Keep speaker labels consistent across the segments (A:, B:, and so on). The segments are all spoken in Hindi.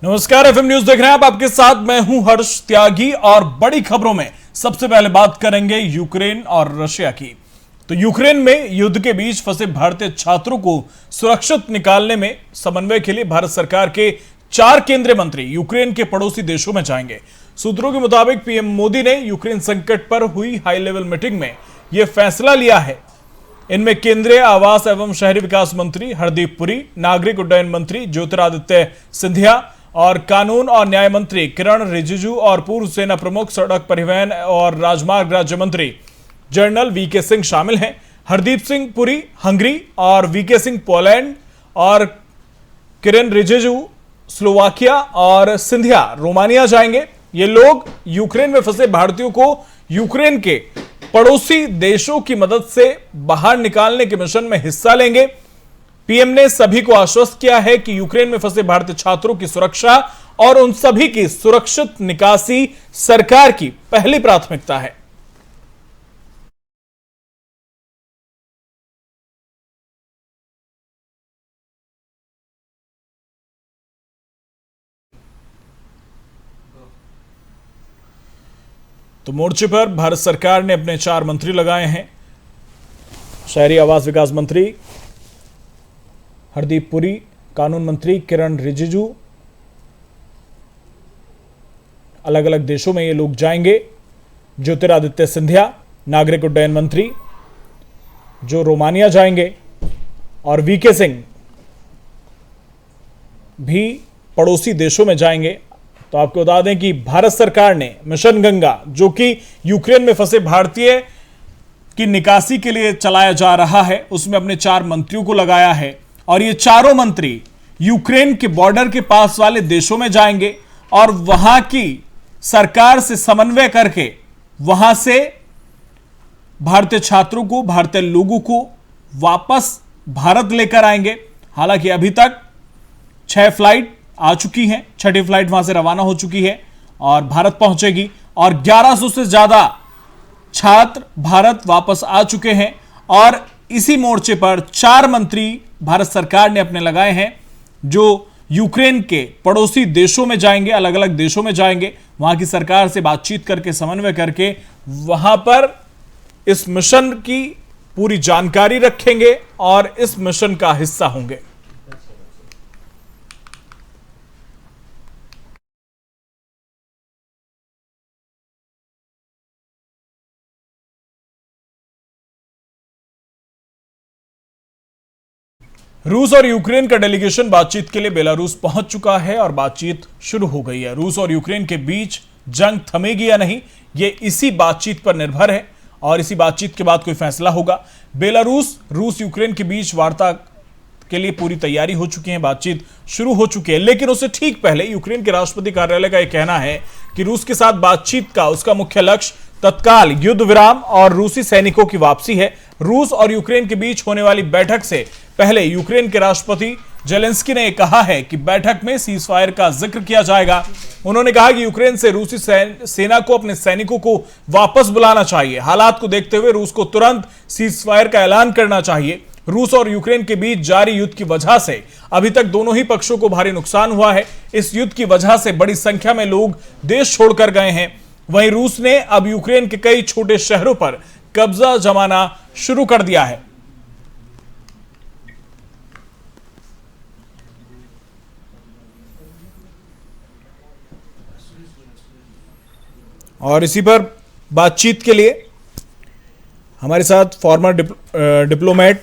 A: नमस्कार, एफएम न्यूज देख रहे हैं आप। आपके साथ मैं हूं हर्ष त्यागी और बड़ी खबरों में सबसे पहले बात करेंगे यूक्रेन और रशिया की। तो यूक्रेन में युद्ध के बीच फंसे भारतीय छात्रों को सुरक्षित निकालने में समन्वय के लिए भारत सरकार के 4 केंद्रीय मंत्री यूक्रेन के पड़ोसी देशों में जाएंगे। सूत्रों के मुताबिक पीएम मोदी ने यूक्रेन संकट पर हुई हाई लेवल मीटिंग में यह फैसला लिया है। इनमें केंद्रीय आवास एवं शहरी विकास मंत्री हरदीप पुरी, नागरिक उड्डयन मंत्री ज्योतिरादित्य सिंधिया और कानून और न्याय मंत्री किरण रिजिजू और पूर्व सेना प्रमुख, सड़क परिवहन और राजमार्ग राज्य मंत्री जनरल वीके सिंह शामिल हैं। हरदीप सिंह पुरी हंगरी और वीके सिंह पोलैंड और किरण रिजिजू स्लोवाकिया और सिंधिया रोमानिया जाएंगे। ये लोग यूक्रेन में फंसे भारतीयों को यूक्रेन के पड़ोसी देशों की मदद से बाहर निकालने के मिशन में हिस्सा लेंगे। पीएम ने सभी को आश्वस्त किया है कि यूक्रेन में फंसे भारतीय छात्रों की सुरक्षा और उन सभी की सुरक्षित निकासी सरकार की पहली प्राथमिकता है। तो मोर्चे पर भारत सरकार ने अपने 4 मंत्री लगाए हैं। शहरी आवास विकास मंत्री हरदीप पुरी, कानून मंत्री किरण रिजिजू, अलग अलग देशों में ये लोग जाएंगे। ज्योतिरादित्य सिंधिया, नागरिक उड्डयन मंत्री, जो रोमानिया जाएंगे, और वीके सिंह भी पड़ोसी देशों में जाएंगे। तो आपको बता दें कि भारत सरकार ने मिशन गंगा, जो कि यूक्रेन में फंसे भारतीय की निकासी के लिए चलाया जा रहा है, उसमें अपने 4 मंत्रियों को लगाया है। और ये चारों मंत्री यूक्रेन के बॉर्डर के पास वाले देशों में जाएंगे और वहां की सरकार से समन्वय करके वहां से भारतीय छात्रों को, भारतीय लोगों को वापस भारत लेकर आएंगे। हालांकि अभी तक 6 फ्लाइट आ चुकी हैं, 6ठी फ्लाइट वहां से रवाना हो चुकी है और भारत पहुंचेगी, और 1100 से ज्यादा छात्र भारत वापस आ चुके हैं। और इसी मोर्चे पर 4 मंत्री भारत सरकार ने अपने लगाए हैं, जो यूक्रेन के पड़ोसी देशों में जाएंगे, अलग अलग देशों में जाएंगे, वहां की सरकार से बातचीत करके, समन्वय करके वहां पर इस मिशन की पूरी जानकारी रखेंगे और इस मिशन का हिस्सा होंगे। रूस और यूक्रेन का डेलीगेशन बातचीत के लिए बेलारूस पहुंच चुका है और बातचीत शुरू हो गई है। रूस और यूक्रेन के बीच जंग थमेगी या नहीं, यह इसी बातचीत पर निर्भर है और इसी बातचीत के बाद कोई फैसला होगा। बेलारूस रूस यूक्रेन के बीच वार्ता के लिए पूरी तैयारी हो चुकी है, बातचीत शुरू हो चुकी है। लेकिन उससे ठीक पहले यूक्रेन के राष्ट्रपति कार्यालय का यह कहना है कि रूस के साथ बातचीत का उसका मुख्य लक्ष्य तत्काल युद्ध विराम और रूसी सैनिकों की वापसी है। रूस और यूक्रेन के बीच होने वाली बैठक से पहले यूक्रेन के राष्ट्रपति जेलेंस्की ने कहा है कि बैठक में सीज फायर का जिक्र किया जाएगा। उन्होंने कहा कि यूक्रेन से रूसी सेना को अपने सैनिकों को वापस बुलाना चाहिए। हालात को देखते हुए रूस को तुरंत सीज फायर का ऐलान करना चाहिए। रूस और यूक्रेन के बीच जारी युद्ध की वजह से अभी तक दोनों ही पक्षों को भारी नुकसान हुआ है। इस युद्ध की वजह से बड़ी संख्या में लोग देश छोड़कर गए हैं। वहीं रूस ने अब यूक्रेन के कई छोटे शहरों पर कब्जा जमाना शुरू कर दिया है। और इसी पर बातचीत के लिए हमारे साथ फॉर्मर डिप्लोमेट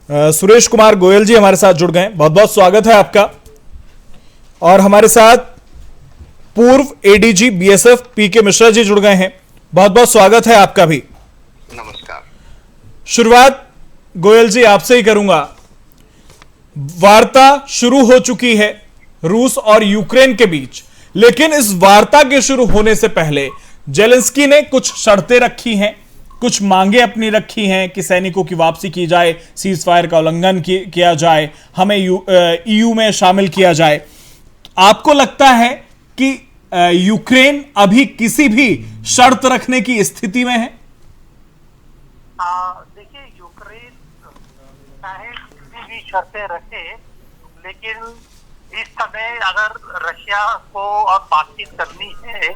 A: सुरेश कुमार गोयल जी हमारे साथ जुड़ गए। बहुत बहुत स्वागत है आपका। और हमारे साथ पूर्व एडीजी बीएसएफ पीके मिश्रा जी जुड़ गए हैं। बहुत बहुत स्वागत है आपका भी।
B: नमस्कार।
A: शुरुआत गोयल जी आपसे ही करूंगा। वार्ता शुरू हो चुकी है रूस और यूक्रेन के बीच, लेकिन इस वार्ता के शुरू होने से पहले जेलेंस्की ने कुछ शर्तें रखी हैं, कुछ मांगे अपनी रखी हैं कि सैनिकों की वापसी की जाए, सीज फायर का उल्लंघन किया जाए, हमें ईयू में शामिल किया जाए। आपको लगता है कि यूक्रेन अभी किसी भी शर्त रखने की स्थिति में है?
B: देखिए, यूक्रेन चाहे किसी भी शर्तें रखे, लेकिन इस समय अगर रशिया को अब बातचीत करनी है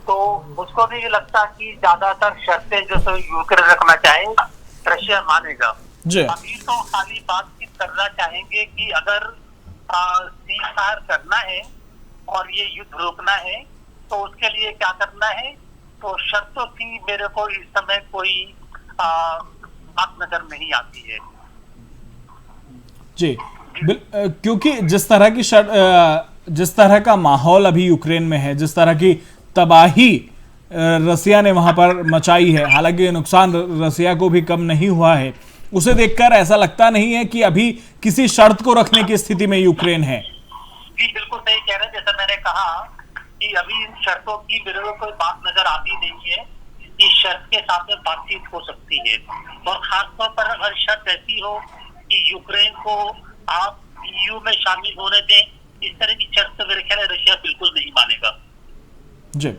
B: तो मुझको भी लगता कि ज्यादातर शर्तें जो सो यूक्रेन रखना चाहे रशिया मानेगा।
A: जी
B: अभी तो खाली बातचीत करना चाहेंगे कि अगर सीज फायर करना है और ये युद्ध रोकना है तो उसके लिए क्या करना है। तो शर्तों की मेरे को इस समय कोई बात नजर नहीं आती है।
A: जी क्योंकि जिस तरह का माहौल अभी यूक्रेन में है, जिस तरह की तबाही रसिया ने वहां पर मचाई है, हालांकि नुकसान रसिया को भी कम नहीं हुआ है, उसे देखकर ऐसा लगता नहीं है कि अभी किसी शर्त को रखने की स्थिति में यूक्रेन है।
B: जी बिल्कुल सही कह रहे हैं। जैसा मैंने कहा कि अभी इन शर्तों की मेरे को कोई बात नजर आती नहीं है कि शर्त के साथ में बातचीत हो सकती है। और खासतौर पर अगर शर्त ऐसी हो कि यूक्रेन को आप ईयू में शामिल होने दें, इस तरह की शर्त तो मेरे ख्याल है रशिया बिल्कुल नहीं मानेगा।
A: जी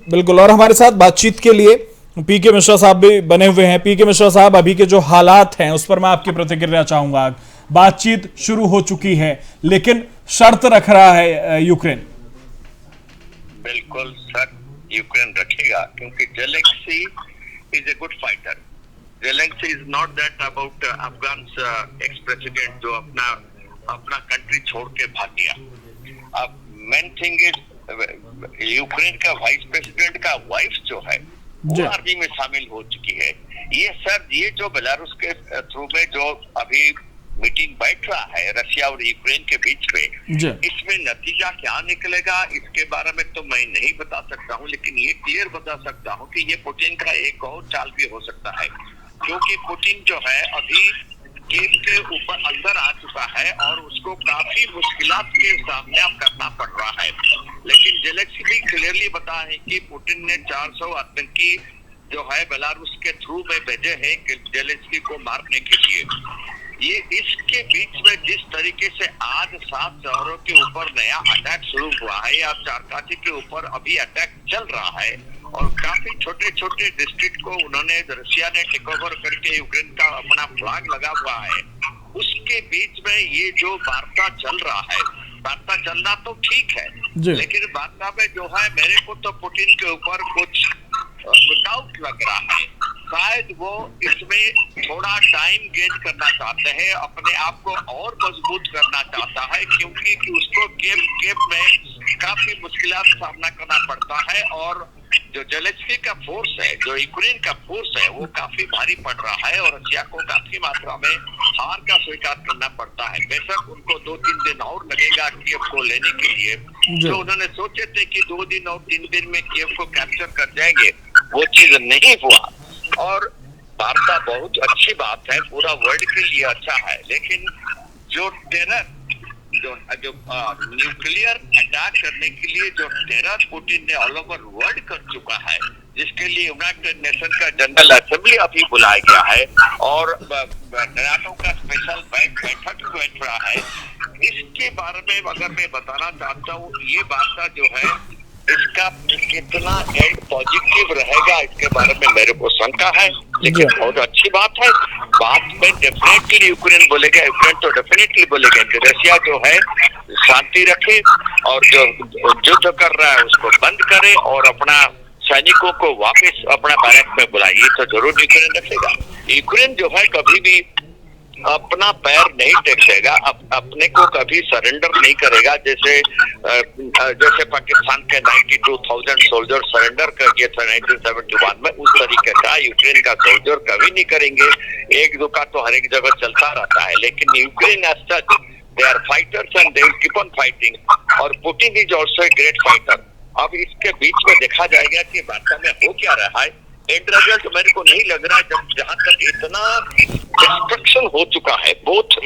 A: बिल्कुल। और हमारे साथ बातचीत के लिए पीके मिश्रा साहब भी बने हुए हैं। पीके मिश्रा साहब, अभी के जो हालात हैं उस पर मैं आपकी प्रतिक्रिया चाहूंगा। बातचीत शुरू हो चुकी है लेकिन शर्त रख रहा है यूक्रेन।
C: बिल्कुल शर्त यूक्रेन रखेगा क्योंकि Zelensky is a good fighter. Zelensky is not that about Afghan ex president जो अपना कंट्री छोड़ के भाग गया। अब मेन थिंग इज यूक्रेन का वाइस प्रेसिडेंट का वाइफ जो है वो आर्मी में शामिल हो चुकी है। ये जो बेलारूस के थ्रू में जो अभी मीटिंग बैठ रहा है रशिया और यूक्रेन के बीच में, इसमें नतीजा क्या निकलेगा इसके बारे में तो मैं नहीं बता सकता हूं, लेकिन ये क्लियर बता सकता हूं कि ये पुतिन का एक और चाल भी हो सकता है। क्योंकि पुतिन जो है अभी कीव के ऊपर अंदर आ चुका है और उसको काफी मुश्किलात के सामना करना पड़ रहा है। लेकिन जेलेंस्की भी क्लियरली बता है कि पुतिन ने 400 आतंकी जो है बेलारूस के थ्रू में भेजे हैं जेलेंस्की को मारने के लिए। ये इसके बीच में जिस तरीके से आज 7 शहरों के ऊपर नया अटैक शुरू हुआ है या चारकाची के ऊपर अभी अटैक चल रहा है और काफी छोटे छोटे डिस्ट्रिक्ट को उन्होंने रशिया ने टेक ओवर करके यूक्रेन का अपना फ्लैग लगा हुआ है, उसके बीच में ये जो वार्ता चल रहा है, वार्ता चलना तो ठीक है लेकिन वार्ता में जो है मेरे को तो पुतिन के ऊपर कुछ डाउट लग रहा है। शायद वो इसमें थोड़ा टाइम गेन करना चाहते हैं, अपने आप को और मजबूत करना चाहता है क्योंकि कि उसको कीव में काफी मुश्किलात का सामना करना पड़ता है और जो जेलेंस्की का फोर्स है, जो यूक्रेन का फोर्स है, वो काफी भारी पड़ रहा है और रशिया को काफी मात्रा में हार का स्वीकार करना पड़ता है। बेशक उनको 2-3 दिन और लगेगा कीव को लेने के लिए। जो उन्होंने सोचे थे कि 2 दिन और 3 दिन में कीव को कैप्चर कर जाएंगे, वो चीज नहीं हुआ। और वार्ता बहुत अच्छी बात है, पूरा वर्ल्ड के लिए अच्छा है, लेकिन जो टेरर जो न्यूक्लियर अटैक करने के लिए जो टेरर पुतिन ने ऑल ओवर वर्ल्ड कर चुका है, जिसके लिए यूनाइटेड नेशन का जनरल असेंबली अभी बुलाया गया है और नाटो का स्पेशल बैठक बैठ रहा है, इसके बारे में अगर मैं बताना चाहता हूँ, ये वार्ता जो है इसका कितना एंड पॉजिटिव रहेगा इसके बारे में मेरे को शंका है, लेकिन बहुत अच्छी बात है। बात में डेफिनेटली यूक्रेन बोलेगा, यूक्रेन तो डेफिनेटली बोलेगा कि रशिया जो है शांति रखे और जो युद्ध कर रहा है उसको बंद करे और अपना सैनिकों को वापस अपना बैरक में बुलाए। ये तो जरूर यूक्रेन रखेगा। यूक्रेन जो है कभी भी अपना पैर नहीं टेकेगा, अपने को कभी सरेंडर नहीं करेगा। जैसे पाकिस्तान के 92,000 सोल्जर सरेंडर कर दिए थे 1971 में, उस तरीके का यूक्रेन का सोल्जर कभी नहीं करेंगे। एक दो का तो हर एक जगह चलता रहता है, लेकिन Ukraine as such they are fighters and they will keep on fighting और Putin is also a great fighter. अब इसके बीच में देखा जाएगा कि वास्तव में हो क्या रहा है। एंड रिजल्ट मेरे को नहीं लग रहा है, जब जहां तक इतना डिस्ट्रक्शन हो चुका है, बोथ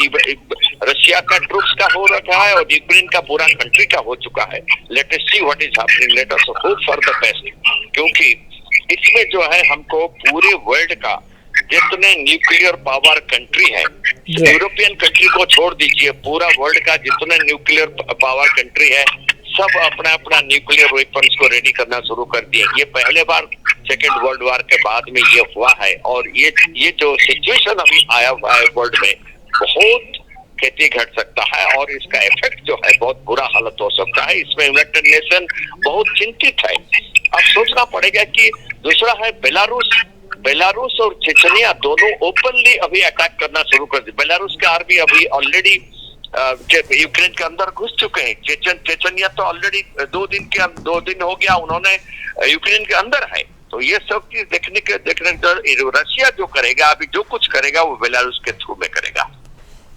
C: रशिया का ट्रूप्स का हो रखा है और यूक्रेन का पूरा कंट्री का हो चुका है। Let us see what is happening, let us hope for the best, क्योंकि इसमें जो है हमको पूरे वर्ल्ड का जितने न्यूक्लियर पावर कंट्री है, यूरोपियन कंट्री को छोड़ दीजिए, पूरा वर्ल्ड का जितने न्यूक्लियर पावर कंट्री है सब अपना अपना न्यूक्लियर वेपन्स को रेडी करना शुरू कर दिए। ये पहले बार सेकेंड वर्ल्ड वॉर के बाद में ये हुआ है और ये जो सिचुएशन अभी आया हुआ है वर्ल्ड में, बहुत खेती घट सकता है और इसका इफेक्ट जो है बहुत बुरा हालत हो सकता है। इसमें यूनाइटेड नेशन बहुत चिंतित है। अब सोचना पड़ेगा कि दूसरा है बेलारूस और चेचनिया दोनों ओपनली अभी अटैक करना शुरू कर दी। बेलारूस का आर्मी अभी ऑलरेडी यूक्रेन के अंदर घुस चुके हैं। चेचनिया तो ऑलरेडी 2 दिन हो गया उन्होंने यूक्रेन के अंदर है। तो ये सब चीज देखने रशिया जो करेगा, अभी जो कुछ करेगा वो बेलारूस के थ्रू में करेगा।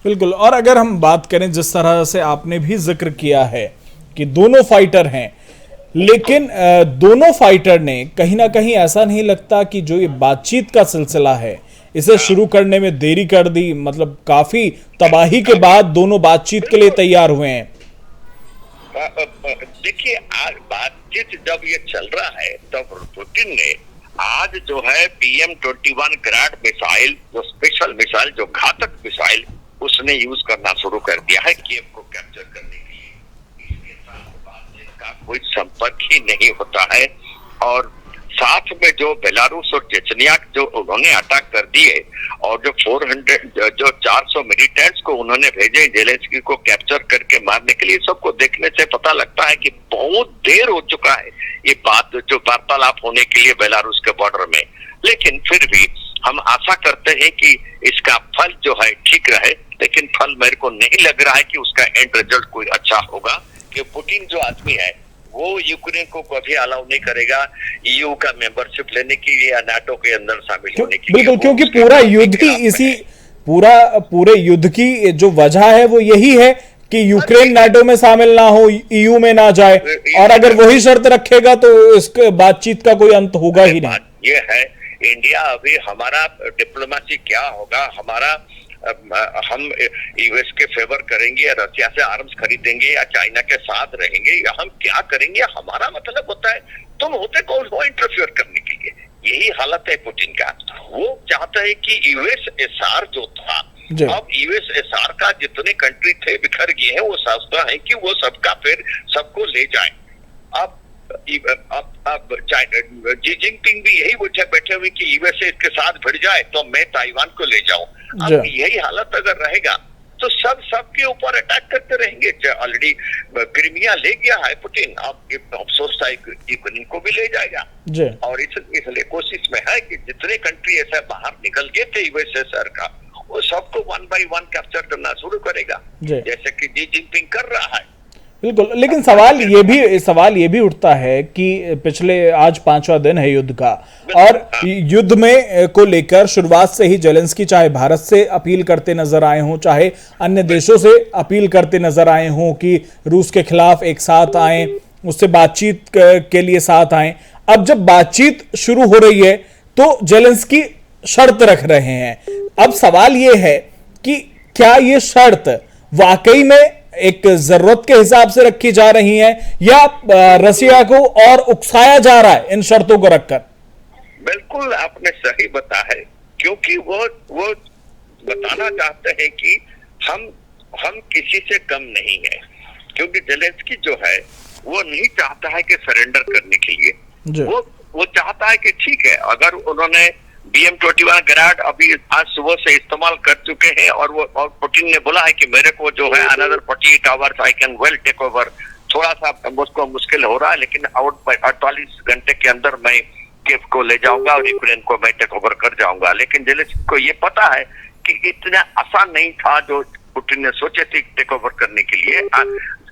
A: बिल्कुल। और अगर हम बात करें, जिस तरह से आपने भी जिक्र किया है कि दोनों फाइटर हैं, लेकिन दोनों फाइटर ने कहीं ना कहीं ऐसा नहीं लगता कि जो ये बातचीत का सिलसिला है इसे शुरू करने में देरी कर दी। मतलब काफी तबाही के बाद दोनों बातचीत के लिए तैयार हुए हैं।
C: देखिए, आज बातचीत जब ये चल रहा है तब पुतिन ने आज जो है BM-21 ग्रैड मिसाइल, जो स्पेशल मिसाइल, जो घातक मिसाइल, उसने यूज करना शुरू कर दिया है कीव को कैप्चर करने के लिए। इसके साथ बातचीत का कोई संपर्क ही नहीं होता है। और साथ में जो बेलारूस और चेचनिया जो उन्होंने अटैक कर दिए और जो 400 मिलिटेंट्स को उन्होंने भेजे जेलेंस्की को कैप्चर करके मारने के लिए, सबको देखने से पता लगता है कि बहुत देर हो चुका है ये बात जो वार्तालाप होने के लिए बेलारूस के बॉर्डर में। लेकिन फिर भी हम आशा करते हैं कि इसका फल जो है ठीक रहे, लेकिन फल मेरे को नहीं लग रहा है कि उसका एंड रिजल्ट कोई अच्छा होगा। कि पुतिन जो आदमी है वो यूक्रेन को कभी अलाउ नहीं करेगा EU का मेंबरशिप लेने के लिए या नाटो के अंदर शामिल होने के लिए।
A: बिल्कुल, क्योंकि पूरा युद्ध ही इसी पूरे युद्ध की जो वजह है वो यही है कि यूक्रेन नाटो में शामिल ना हो, EU में ना जाए। और अगर वही शर्त रखेगा तो इसके बातचीत का कोई अंत होगा ही नहीं।
C: ये है इंडिया, अभी हमारा डिप्लोमेसी क्या होगा, हम यूएस के फेवर करेंगे या रशिया से आर्म्स खरीदेंगे या चाइना के साथ रहेंगे या हम क्या करेंगे, हमारा मतलब होता है तुम होते कौन हो इंटरफियर करने के लिए। यही हालत है पुतिन का। वो चाहता है कि USSR जो था, अब USSR का जितने कंट्री थे बिखर गए हैं, वो सोचता है कि वो सबका फिर सबको ले जाए। अब जी जिनपिंग भी यही बैठे हुए कि यूएसए इसके साथ भिड़ जाए तो मैं ताइवान को ले जाऊं। अब यही हालत अगर रहेगा तो सबके ऊपर अटैक करते रहेंगे। ऑलरेडी क्रीमिया ले गया है पुतिन, अब सोचता है यूक्रेन को भी ले जाएगा। और इसलिए कोशिश में है कि जितने कंट्री ऐसे बाहर निकल गए थे यूएसएसआर का, वो सबको 1 by 1 कैप्चर करना शुरू करेगा, जैसे कि जी जिनपिंग कर रहा है।
A: बिल्कुल। लेकिन सवाल ये भी उठता है कि पिछले आज 5वां दिन है युद्ध का, और युद्ध में को लेकर शुरुआत से ही जेलेंस्की चाहे भारत से अपील करते नजर आए हों, चाहे अन्य देशों से अपील करते नजर आए हों कि रूस के खिलाफ एक साथ आए, उससे बातचीत के लिए साथ आए। अब जब बातचीत शुरू हो रही है तो जेलेंस्की शर्त रख रहे हैं। अब सवाल ये है कि क्या ये शर्त वाकई में एक जरूरत के हिसाब से रखी जा रही है या रशिया को और उकसाया जा रहा है इन शर्तों को रखकर?
C: बिल्कुल आपने सही बताया है, क्योंकि वो बताना चाहते हैं कि हम किसी से कम नहीं है। क्योंकि जेलेंस्की जो है वो नहीं चाहता है कि सरेंडर करने के लिए, वो चाहता है कि ठीक है, अगर उन्होंने BM-21 ग्रैड अभी आज सुबह से इस्तेमाल कर चुके हैं और पुतिन ने बोला है कि मेरे को जो है another 48 hours I can well take over. थोड़ा सा मुझको मुश्किल हो रहा है, लेकिन 48 घंटे के अंदर मैं कीव को ले जाऊंगा और यूक्रेन को मैं टेक ओवर कर जाऊंगा। लेकिन जेलेंस्की को ये पता है कि इतना आसान नहीं था जो पुतिन ने सोचे थे टेक ओवर करने के लिए।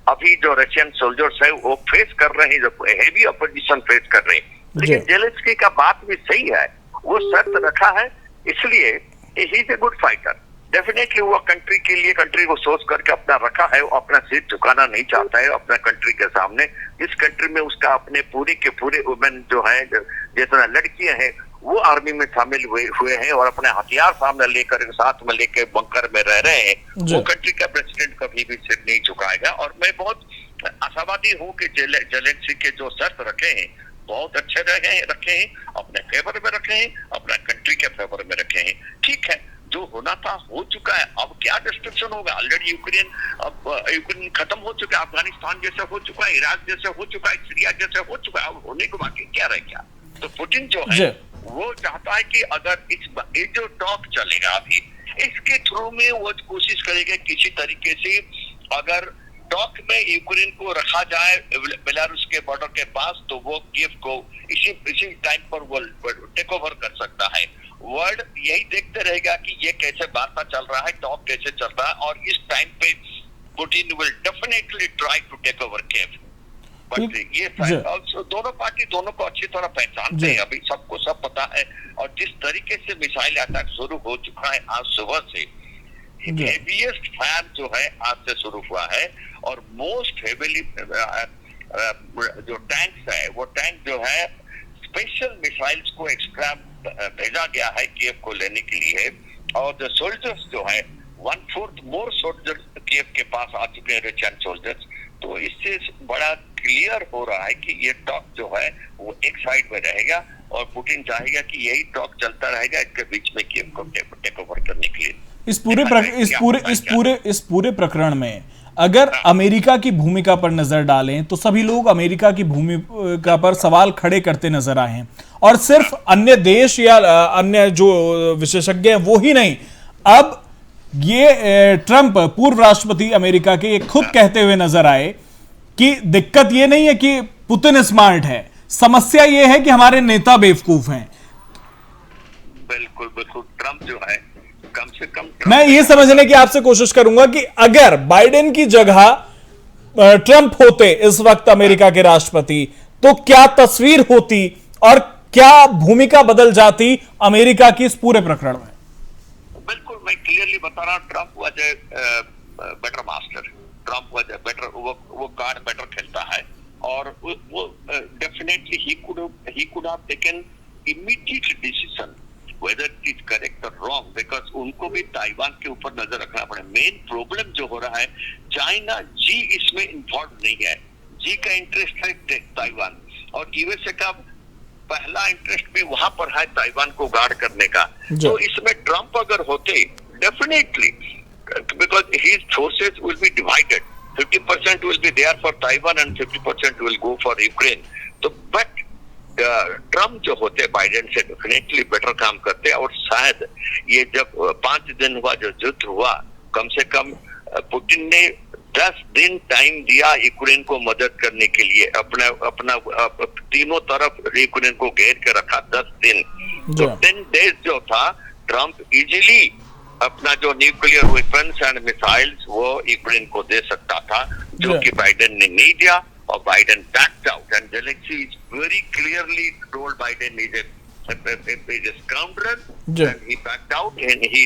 C: अभी जो रशियन सोल्जर्स है वो फेस कर रहे हैं, जो हेवी अपोजिशन फेस कर रहे हैं। लेकिन जेलेंस्की का बात भी सही है, वो शर्त रखा है, इसलिए he is a good fighter. Definitely वो कंट्री को सोच करके अपना रखा है, वो अपना सिर झुकाना नहीं चाहता है अपना कंट्री के सामने। इस कंट्री में उसका अपने पूरे के पूरे वुमेन जो है, जितना लड़कियां हैं, वो आर्मी में शामिल हुए हैं और अपने हथियार सामने लेकर साथ में लेकर बंकर में रह रहे हैं। वो कंट्री का प्रेसिडेंट कभी भी सिर नहीं झुकाएगा। और मैं बहुत आशावादी हूँ कि जेलेंस्की के जो शर्त रखे हैं बहुत अच्छे रखे हैं, अपने फेवर में रखे हैं, अपना कंट्री के फेवर में रखे हैं। ठीक है, जो होना था हो चुका है, अब क्या डिस्ट्रक्शन होगा। ऑलरेडी यूक्रेन खत्म हो चुका है, अफगानिस्तान जैसे हो चुका है, इराक जैसे हो चुका है, सीरिया जैसे हो चुका है, अब होने को बाकी क्या रह गया। तो पुतिन जो है वो चाहता है कि अगर इस जो टॉक चलेगा अभी इसके थ्रू में वो कोशिश करेगा किसी तरीके से अगर टॉक में यूक्रेन को रखा जाए बेलारूस के बॉर्डर के पास, तो वो कीव को इसी टाइम पर वो टेक ओवर कर सकता है। वर्ल्ड यही देखते रहेगा कि ये कैसे वार्ता चल रहा है, टॉक कैसे चल रहा है, और इस टाइम पे Putin will definitely try to take over Kyiv. But ये दोनों पार्टी दोनों को अच्छी तरह पहचानते हैं, अभी सबको सब पता है। और जिस तरीके से मिसाइल अटैक शुरू हो चुका है आज सुबह से, हेवीएस्ट फायर जो है आज से शुरू हुआ है, और मोस्ट हेवीली जो टैंक्स है, वो टैंक जो है स्पेशल मिसाइल्स को एक्स्ट्रा भेजा गया है कीव को लेने के लिए। और जो सोल्जर्स जो है 1/4 मोर सोल्जर्स कीव के पास आ चुके हैं, रशियन सोल्जर्स। तो इससे बड़ा क्लियर हो रहा है कि ये टॉक जो है वो एक साइड में रहेगा, और पुतिन चाहेगा कि यही टॉक चलता रहेगा इसके बीच में कीव को टेक ओवर करने के लिए।
A: इस पूरे प्रकरण में अगर अमेरिका की भूमिका पर नजर डालें तो सभी लोग अमेरिका की भूमिका पर सवाल खड़े करते नजर आए हैं, और सिर्फ अन्य देश या अन्य जो विशेषज्ञ हैं वो ही नहीं, अब ये ट्रंप पूर्व राष्ट्रपति अमेरिका के ये खुद कहते हुए नजर आए कि दिक्कत ये नहीं है कि पुतिन स्मार्ट है, समस्या ये है कि हमारे नेता बेवकूफ हैं।
C: बिल्कुल बिल्कुल, ट्रंप जो है कम से कम
A: मैं ये समझने की आपसे कोशिश करूंगा कि अगर बाइडेन की जगह ट्रंप होते इस वक्त अमेरिका के राष्ट्रपति, तो क्या तस्वीर होती और क्या भूमिका बदल जाती अमेरिका की इस पूरे प्रकरण में?
C: बिल्कुल, मैं क्लियरली बता रहा हूं, Trump was a better master, Trump was a better, वो कार्ड बेटर खेलता है, और वो definitely he could have taken immediate decision whether it is correct or wrong, because उनको भी ताइवान के ऊपर नजर रखना पड़े। मेन प्रॉब्लम जो हो रहा है, चाइना जी इसमें इन्वॉल्व नहीं है, जी का इंटरेस्ट है ताइवान, और यूएसए का पहला इंटरेस्ट भी वहां पर है ताइवान को गार्ड करने का। तो इसमें ट्रंप अगर होते, definitely, because his forces will be divided, 50% will be there for Taiwan and 50% will go for Ukraine. तो बट ट्रम्प जो होते बाइडेन से डेफिनेटली बेटर काम करते, और शायद ये जब 5 दिन हुआ जो युद्ध हुआ, कम से कम पुतिन ने 10 दिन टाइम दिया यूक्रेन को मदद करने के लिए, अपना तीनों तरफ यूक्रेन को घेर के रखा 10 दिन। तो 10 डेज जो था, ट्रम्प इजीली अपना जो न्यूक्लियर वेपन्स एंड मिसाइल्स वो यूक्रेन को दे सकता था, जो कि बाइडेन ने नहीं दिया, और Biden backed out, and Zelensky is very clearly told Biden is a scoundrel, and he backed out, and he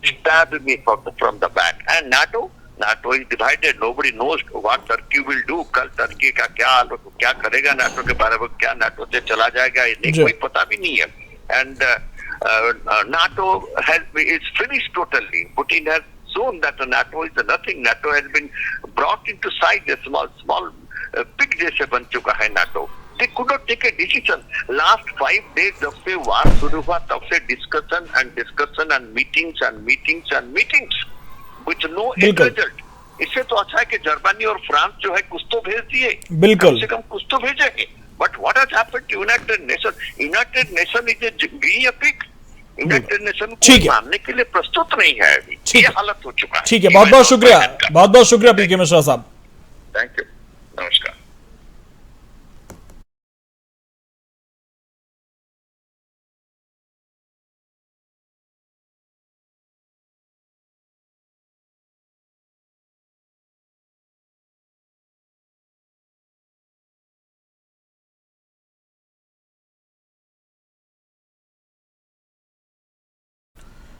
C: stabbed me from the back. And NATO is divided. Nobody knows what Turkey will do. कल टर्की का क्या करेगा NATO के बारे में, क्या NATO से चला जाएगा, ये कोई पता भी नहीं है। And NATO is finished totally. Putin has shown that NATO is nothing. NATO has been brought into sight. A small pig जैसे बन चुका है NATO. They could not take a decision. Last 5 days जब से वार शुरू हुआ, तब से discussion and meetings with no end result. इससे तो अच्छा है कि जर्मनी और फ्रांस जो है कुछ तो भेज दिए,
A: बिल्कुल,
C: कम से कम कुछ तो भेजेंगे। But what has happened to United Nations? United Nations is being a pig. United nation को मानने के लिए प्रस्तुत नहीं है अभी, ये हालत हो चुका है।
A: ठीक है, बहुत बहुत शुक्रिया पीके मिश्रा साहब।
C: थैंक यू, नमस्कार।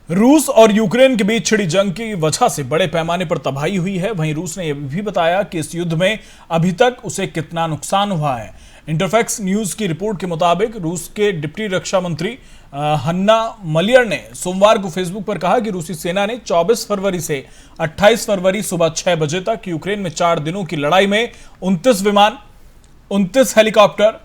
A: रूस और यूक्रेन के बीच छिड़ी जंग की वजह से बड़े पैमाने पर तबाही हुई है। वहीं रूस ने यह भी बताया कि इस युद्ध में अभी तक उसे कितना नुकसान हुआ है। इंटरफैक्स न्यूज की रिपोर्ट के मुताबिक रूस के डिप्टी रक्षा मंत्री हन्ना मलियर ने सोमवार को फेसबुक पर कहा कि रूसी सेना ने 24 फरवरी से 28 फरवरी सुबह 6 बजे तक यूक्रेन में 4 दिनों की लड़ाई में 29 विमान, 29 हेलीकॉप्टर,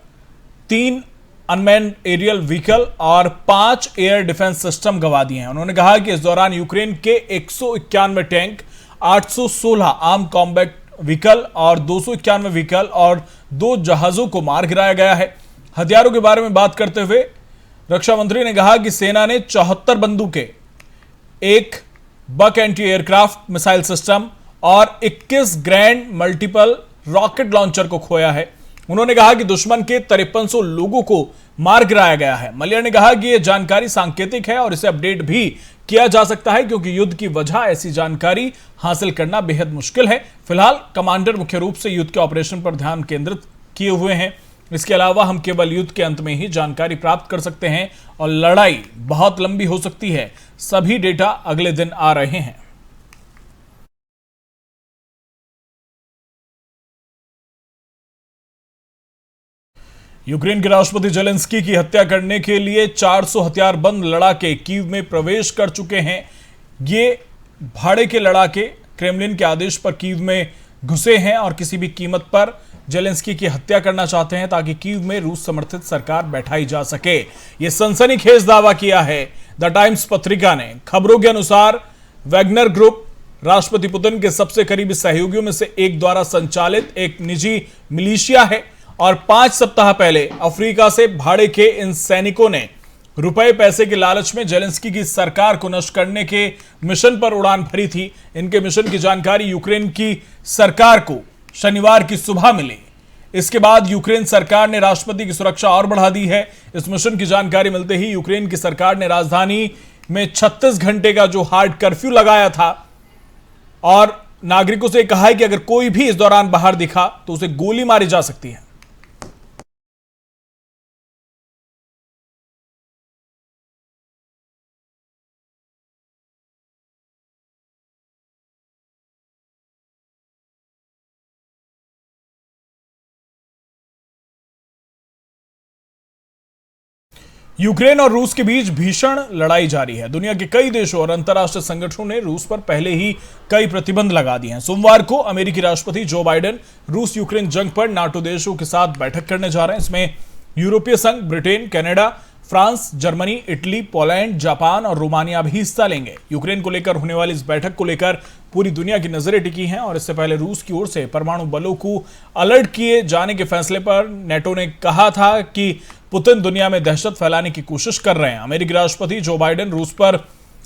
A: 3 अनमैन्ड एरियल व्हीकल और 5 एयर डिफेंस सिस्टम गंवा दिए हैं। उन्होंने कहा कि इस दौरान यूक्रेन के 191 टैंक, 816 आर्म कॉम्बैट व्हीकल और 291 व्हीकल और 2 जहाजों को मार गिराया गया है। हथियारों के बारे में बात करते हुए रक्षा मंत्री ने कहा कि सेना ने 74 बंदूकें, एक बक एंटी एयरक्राफ्ट मिसाइल सिस्टम और 21 ग्रैंड मल्टीपल रॉकेट लॉन्चर को खोया है। उन्होंने कहा कि दुश्मन के 5300 लोगों को मार गिराया गया है। मलिया ने कहा कि यह जानकारी सांकेतिक है और इसे अपडेट भी किया जा सकता है, क्योंकि युद्ध की वजह ऐसी जानकारी हासिल करना बेहद मुश्किल है। फिलहाल कमांडर मुख्य रूप से युद्ध के ऑपरेशन पर ध्यान केंद्रित किए हुए हैं। इसके अलावा हम केवल युद्ध के अंत में ही जानकारी प्राप्त कर सकते हैं और लड़ाई बहुत लंबी हो सकती है। सभी डेटा अगले दिन आ रहे हैं। यूक्रेन के राष्ट्रपति जेलेंस्की की हत्या करने के लिए 400 हथियारबंद लड़ाके कीव में प्रवेश कर चुके हैं। ये भाड़े के लड़ाके क्रेमलिन के आदेश पर कीव में घुसे हैं और किसी भी कीमत पर जेलेंस्की की हत्या करना चाहते हैं ताकि कीव में रूस समर्थित सरकार बैठाई जा सके। यह सनसनीखेज दावा किया है द टाइम्स पत्रिका ने। खबरों के अनुसार वैगनर ग्रुप राष्ट्रपति पुतिन के सबसे करीबी सहयोगियों में से एक द्वारा संचालित एक निजी मिलिशिया है और 5 सप्ताह पहले अफ्रीका से भाड़े के इन सैनिकों ने रुपए पैसे के लालच में जेलेंस्की की सरकार को नष्ट करने के मिशन पर उड़ान भरी थी। इनके मिशन की जानकारी यूक्रेन की सरकार को शनिवार की सुबह मिली। इसके बाद यूक्रेन सरकार ने राष्ट्रपति की सुरक्षा और बढ़ा दी है। इस मिशन की जानकारी मिलते ही यूक्रेन की सरकार ने राजधानी में 36 घंटे का जो हार्ड कर्फ्यू लगाया था और नागरिकों से कहा है कि अगर कोई भी इस दौरान बाहर दिखा तो उसे गोली मारी जा सकती है। यूक्रेन और रूस के बीच भीषण लड़ाई जारी है। दुनिया के कई देशों और अंतर्राष्ट्रीय संगठनों ने रूस पर पहले ही कई प्रतिबंध लगा दिए हैं। सोमवार को अमेरिकी राष्ट्रपति जो बाइडेन रूस यूक्रेन जंग पर नाटो देशों के साथ बैठक करने जा रहे हैं। इसमें यूरोपीय संघ, Britain, Canada, France, Germany, Italy, Poland, Japan और रोमानिया भी हिस्सा लेंगे। यूक्रेन को लेकर होने वाली इस बैठक को लेकर पूरी दुनिया की नजरें टिकी हैं और इससे पहले रूस की ओर से परमाणु बलों को अलर्ट किए जाने के फैसले पर नेटो ने कहा था कि पुतिन दुनिया में दहशत फैलाने की कोशिश कर रहे हैं। अमेरिकी राष्ट्रपति जो बाइडेन रूस पर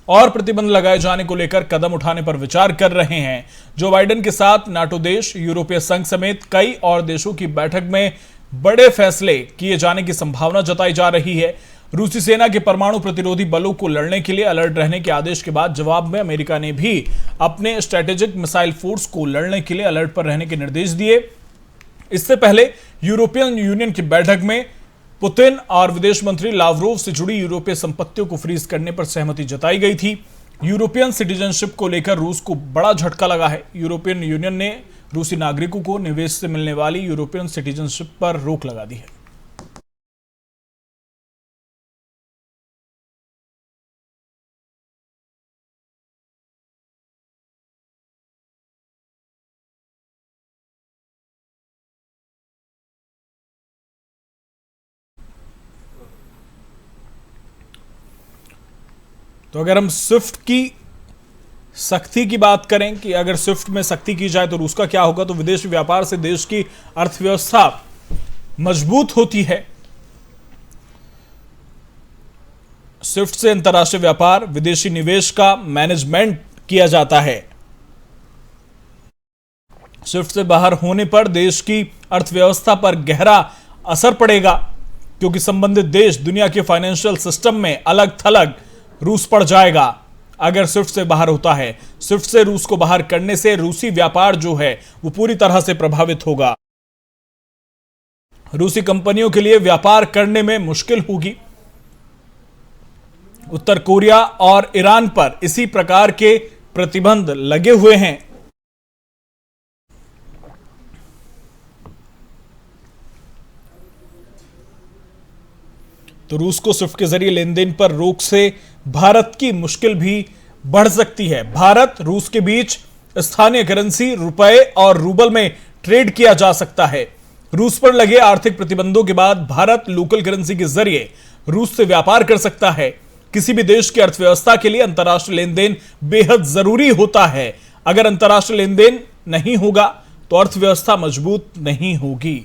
A: और प्रतिबंध लगाए जाने को लेकर कदम उठाने पर विचार कर रहे हैं। जो बाइडेन के साथ नाटो देश, यूरोपीय संघ समेत कई और देशों की बैठक में बड़े फैसले किए जाने की संभावना जताई जा रही है। रूसी सेना के परमाणु प्रतिरोधी बलों को लड़ने के लिए अलर्ट रहने के आदेश के बाद जवाब में अमेरिका ने भी अपने स्ट्रेटेजिक मिसाइल फोर्स को लड़ने के लिए अलर्ट पर रहने के निर्देश दिए। इससे पहले यूरोपियन यूनियन की बैठक में पुतिन और विदेश मंत्री लावरोव से जुड़ी यूरोपीय संपत्तियों को फ्रीज करने पर सहमति जताई गई थी। यूरोपियन सिटीजनशिप को लेकर रूस को बड़ा झटका लगा है। यूरोपियन यूनियन ने रूसी नागरिकों को निवेश से मिलने वाली यूरोपियन सिटीजनशिप पर रोक लगा दी है। तो अगर हम स्विफ्ट की सख्ती की बात करें कि अगर स्विफ्ट में सख्ती की जाए तो रूस का क्या होगा, तो विदेशी व्यापार से देश की अर्थव्यवस्था मजबूत होती है। स्विफ्ट से अंतर्राष्ट्रीय व्यापार, विदेशी निवेश का मैनेजमेंट किया जाता है। स्विफ्ट से बाहर होने पर देश की अर्थव्यवस्था पर गहरा असर पड़ेगा, क्योंकि संबंधित देश दुनिया के फाइनेंशियल सिस्टम में अलग थलग रूस पड़ जाएगा अगर स्विफ्ट से बाहर होता है। स्विफ्ट से रूस को बाहर करने से रूसी व्यापार जो है वो पूरी तरह से प्रभावित होगा। रूसी कंपनियों के लिए व्यापार करने में मुश्किल होगी। उत्तर कोरिया और ईरान पर इसी प्रकार के प्रतिबंध लगे हुए हैं। तो रूस को स्विफ्ट के जरिए लेन देन पर रोक से भारत की मुश्किल भी बढ़ सकती है। भारत रूस के बीच स्थानीय करेंसी रुपए और रूबल में ट्रेड किया जा सकता है। रूस पर लगे आर्थिक प्रतिबंधों के बाद भारत लोकल करेंसी के जरिए रूस से व्यापार कर सकता है। किसी भी देश की अर्थव्यवस्था के लिए अंतर्राष्ट्रीय लेन देन बेहद जरूरी होता है। अगर अंतर्राष्ट्रीय लेन देन नहीं होगा तो अर्थव्यवस्था मजबूत नहीं होगी।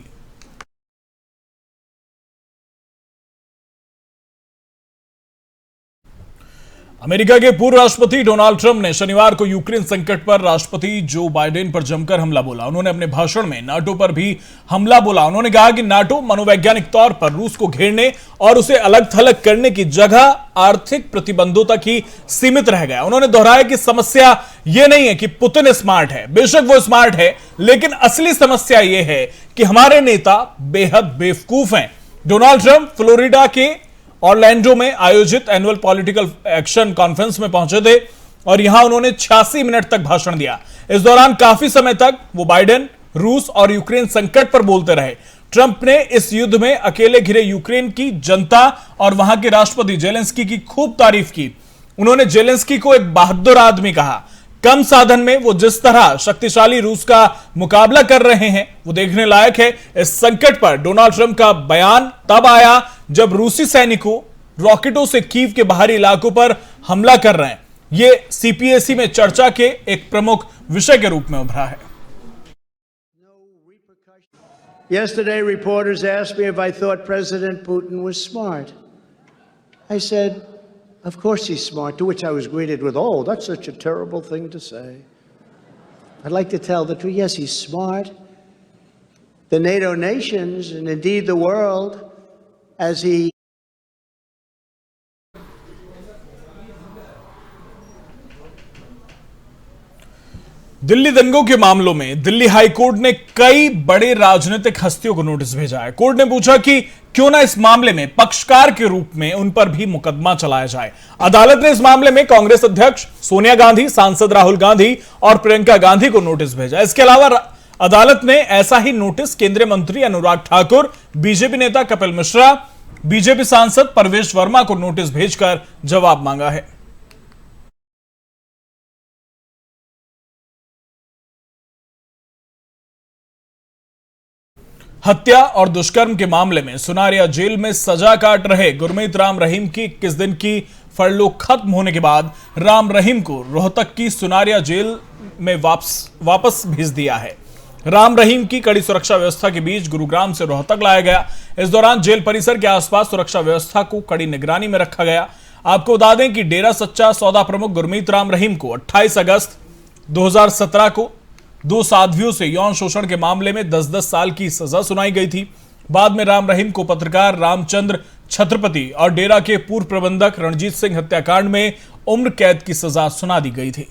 A: अमेरिका के पूर्व राष्ट्रपति डोनाल्ड ट्रंप ने शनिवार को यूक्रेन संकट पर राष्ट्रपति जो बाइडेन पर जमकर हमला बोला। उन्होंने अपने भाषण में नाटो पर भी हमला बोला। उन्होंने कहा कि नाटो मनोवैज्ञानिक तौर पर रूस को घेरने और उसे अलग थलग करने की जगह आर्थिक प्रतिबंधों तक ही सीमित रह गया। उन्होंने दोहराया कि समस्या यह नहीं है कि पुतिन स्मार्ट है, बेशक वो स्मार्ट है, लेकिन असली समस्या यह है कि हमारे नेता बेहद बेवकूफ हैं। डोनाल्ड ट्रंप फ्लोरिडा के ऑरलैंडो में आयोजित एनुअल पॉलिटिकल एक्शन कॉन्फ्रेंस में पहुंचे थे और यहां उन्होंने 86 मिनट तक भाषण दिया। इस दौरान काफी समय तक वो बाइडेन, रूस और यूक्रेन संकट पर बोलते रहे। ट्रंप ने इस युद्ध में अकेले घिरे यूक्रेन की जनता और वहां के राष्ट्रपति जेलेंस्की की खूब तारीफ की। उन्होंने जेलेंस्की को एक बहादुर आदमी कहा। कम साधन में वो जिस तरह शक्तिशाली रूस का मुकाबला कर रहे हैं वो देखने लायक है। इस संकट पर डोनाल्ड ट्रंप का बयान तब आया जब रूसी सैनिकों रॉकेटों से कीव के बाहरी इलाकों पर हमला कर रहे हैं। ये सीपीएसी में चर्चा के एक प्रमुख विषय के रूप में उभरा है।
D: Yesterday, reporters asked me if I thought President Putin was smart. I said, of course he's smart, to which I was greeted with, oh, that's such a terrible thing to say. I'd like to tell the truth. Yes, he's smart. The NATO nations, and indeed the world, as he
A: Delhi दंगों के मामलों में दिल्ली हाई कोर्ट ने कई बड़े राजनीतिक हस्तियों को नोटिस भेजा है। कोर्ट ने पूछा कि क्यों ना इस मामले में पक्षकार के रूप में उन पर भी मुकदमा चलाया जाए। अदालत ने इस मामले में कांग्रेस अध्यक्ष सोनिया गांधी, सांसद राहुल गांधी और प्रियंका गांधी को नोटिस भेजा। इसके अलावा अदालत ने ऐसा ही नोटिस केंद्रीय मंत्री अनुराग ठाकुर, बीजेपी नेता कपिल मिश्रा, बीजेपी सांसद परवेश वर्मा को नोटिस भेजकर जवाब मांगा है। हत्या और दुष्कर्म के मामले में सुनारिया जेल में सजा काट रहे गुरमीत राम रहीम की 21 दिन की फरलो खत्म होने के बाद राम रहीम को रोहतक की सुनारिया जेल में वापस भेज दिया है। राम रहीम की कड़ी सुरक्षा व्यवस्था के बीच गुरुग्राम से रोहतक लाया गया। इस दौरान जेल परिसर के आसपास सुरक्षा व्यवस्था को कड़ी निगरानी में रखा गया। आपको बता दें कि डेरा सच्चा सौदा प्रमुख गुरमीत राम रहीम को 28 अगस्त 2017 को 2 साध्वियों से यौन शोषण के मामले में 10-10 साल की सजा सुनाई गई थी। बाद में राम रहीम को पत्रकार रामचंद्र छत्रपति और डेरा के पूर्व प्रबंधक रणजीत सिंह हत्याकांड में उम्र कैद की सजा सुना दी गई थी।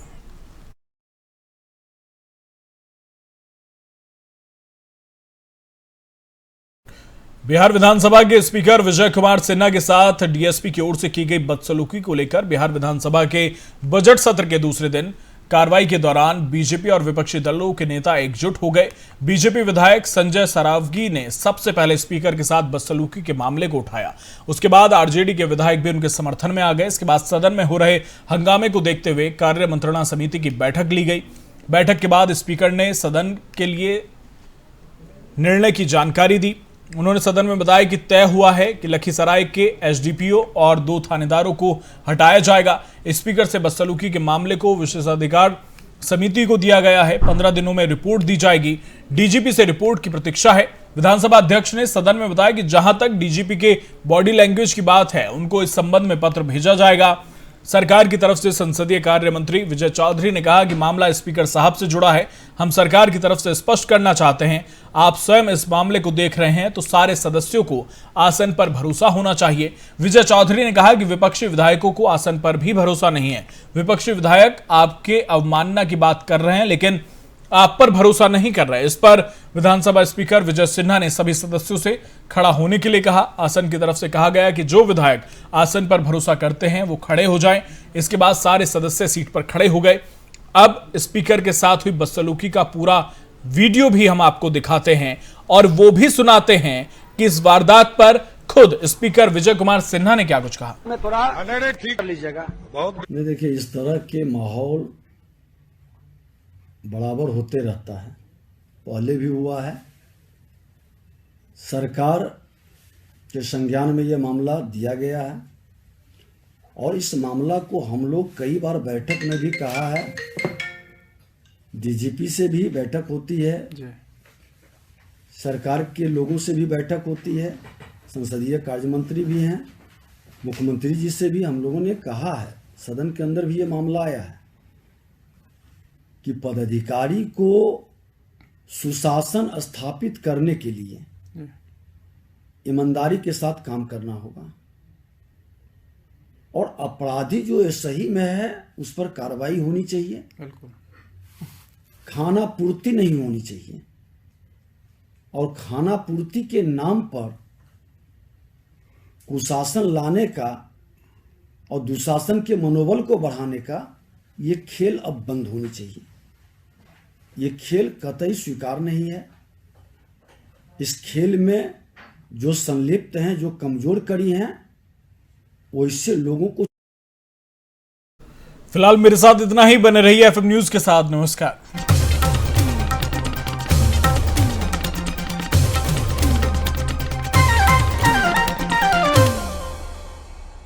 A: बिहार विधानसभा के स्पीकर विजय कुमार सिन्हा के साथ डीएसपी की ओर से की गई बदसलूकी को लेकर बिहार विधानसभा के बजट सत्र के दूसरे दिन कार्रवाई के दौरान बीजेपी और विपक्षी दलों के नेता एकजुट हो गए। बीजेपी विधायक संजय सरावगी ने सबसे पहले स्पीकर के साथ बदसलूकी के मामले को उठाया। उसके बाद आरजेडी के विधायक भी उनके समर्थन में आ गए। इसके बाद सदन में हो रहे हंगामे को देखते हुए कार्य मंत्रणा समिति की बैठक ली गई। बैठक के बाद स्पीकर ने सदन के लिए निर्णय की जानकारी दी। उन्होंने सदन में बताया कि तय हुआ है कि लखीसराय के एसडीपीओ और 2 थानेदारों को हटाया जाएगा। स्पीकर से बदसलूकी के मामले को विशेषाधिकार समिति को दिया गया है। 15 दिनों में रिपोर्ट दी जाएगी। डीजीपी से रिपोर्ट की प्रतीक्षा है। विधानसभा अध्यक्ष ने सदन में बताया कि जहां तक डीजीपी के बॉडी लैंग्वेज की बात है, उनको इस संबंध में पत्र भेजा जाएगा। सरकार की तरफ से संसदीय कार्य मंत्री विजय चौधरी ने कहा कि मामला स्पीकर साहब से जुड़ा है। हम सरकार की तरफ से स्पष्ट करना चाहते हैं, आप स्वयं इस मामले को देख रहे हैं तो सारे सदस्यों को आसन पर भरोसा होना चाहिए। विजय चौधरी ने कहा कि विपक्षी विधायकों को आसन पर भी भरोसा नहीं है। विपक्षी विधायक आपके अवमानना की बात कर रहे हैं लेकिन आप पर भरोसा नहीं कर रहे। इस पर विधानसभा स्पीकर विजय सिन्हा ने सभी सदस्यों से खड़ा होने के लिए कहा। आसन की तरफ से कहा गया कि जो विधायक आसन पर भरोसा करते हैं वो खड़े हो जाएं। इसके बाद सारे सदस्य सीट पर खड़े हो गए। अब स्पीकर के साथ हुई बदसलूकी का पूरा वीडियो भी हम आपको दिखाते हैं और वो भी सुनाते हैं कि इस वारदात पर खुद स्पीकर विजय कुमार सिन्हा ने क्या कुछ कहा।
E: ठीक कर लीजिएगा।
F: देखिए, इस तरह के माहौल बराबर होते रहता है, पहले भी हुआ है। सरकार के संज्ञान में यह मामला दिया गया है और इस मामला को हम लोग कई बार बैठक में भी कहा है। डीजीपी से भी बैठक होती है, सरकार के लोगों से भी बैठक होती है, संसदीय कार्य मंत्री भी हैं, मुख्यमंत्री जी से भी हम लोगों ने कहा है सदन के अंदर भी ये मामला आया है कि पदाधिकारी को सुशासन स्थापित करने के लिए ईमानदारी के साथ काम करना होगा और अपराधी जो सही में है उस पर कार्रवाई होनी चाहिए,
A: बिल्कुल
F: खाना पूर्ति नहीं होनी चाहिए। और खाना पूर्ति के नाम पर कुशासन लाने का और दुशासन के मनोबल को बढ़ाने का ये खेल अब बंद होनी चाहिए। ये खेल कतई स्वीकार नहीं है। इस खेल में जो संलिप्त हैं, जो कमजोर कड़ी हैं, वो इससे लोगों को।
A: फिलहाल मेरे साथ इतना ही, बने रहिए एफएम न्यूज के साथ। नमस्कार।